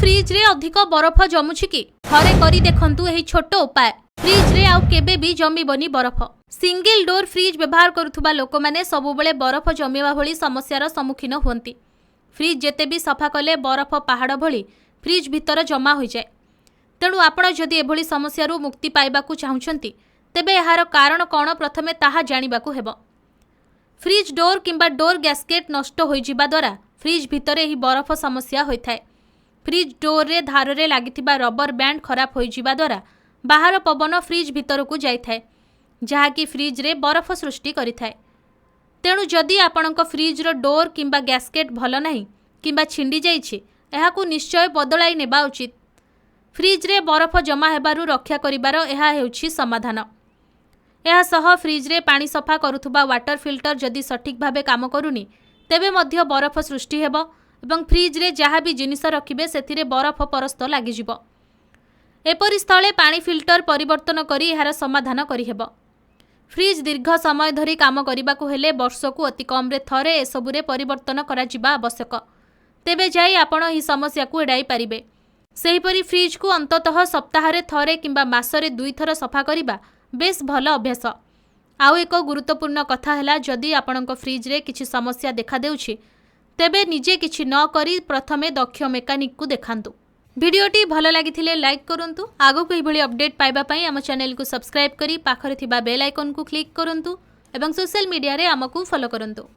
Fridge रे अधिक बरफ जमुछि कि थरे करी देखंतु एही छोट उपाय। फ्रिज रे आउ केबे भी जमीबनी बरफ। सिंगल डोर फ्रिज व्यवहार करुथुबा लोक माने सबुबेले बरफ जमीवा भली समस्यार सम्मुखीन हुअंती। फ्रिज जेते भी सफा कले बरफ पहाड़ भली फ्रिज भितर जमा हो जाए। तेणु आपण जदि एभली समस्यारू मुक्ति पाइबाकू चाहुछंती तेबे एहार कारण कौन प्रथमे ताहा जानिबाकू हेबो। फ्रिज डोर किंबा डोर गैस्केट नष्ट हो जिबा द्वारा फ्रिज भितर ही बरफ समस्या होइथाय। फ्रिज डोर रे धार रे लागिथिबा रबर बैंड खराब हो जिबा द्वारा बाहर पवन फ्रिज भितर को जाइथाय, जहा कि फ्रिज रे बरफ सृष्टि करिथाय। तेणु जदि आपणक फ्रिज रो डोर किंबा गैस्केट भल नाही किंबा छिंडी जाइछि एहाकू निश्चय बदलाई नेबा उचित। फ्रिज रे बरफ जमा हेबारु रक्षा करिबार एहा हेउछि समाधान। एहा सह फ्रिज रे पानी सफा करुथुबा वाटर फिल्टर जदि सठिक भाबे काम करूनी तेबे मध्य बरफ सृष्टि हेबो एवं फ्रिज रे जहा भी जिनिस रखिबे सेथिरे बरफ परस्त लागि जिवो। एपरि स्थले पानी फिल्टर परिवर्तन करी एहार समाधान करि हेबो। फ्रिज दीर्घ समय धरी काम करिबाकू हेले वर्षकू अति कम रे थरे एसबुरे परिवर्तन करा जिबा आवश्यक। तेबे जाई आपण ही समस्या को एडाई पारिबे। सेहीपरि फ्रिज को अंततः सप्ताहरे थरे किंबा मासरे 2 थर सफा करिबा बेस भल अभ्यास। आउ एक गुरुत्वपूर्ण कथा हैला जदि आपणक फ्रिज रे किछि समस्या देखा देउछि तेबे निजे किछि न करी प्रथमे दक्ष मेकानिक को देखांतु। भिडियोटी भल लागिथिले लाइक करंतु। आगो को एभली अपडेट पाइबा पई हम चैनल को सब्सक्राइब करी पाखरे थिबा बेल आइकन को क्लिक करंतु एवं सोशल मीडिया रे हमकु फॉलो करंतु।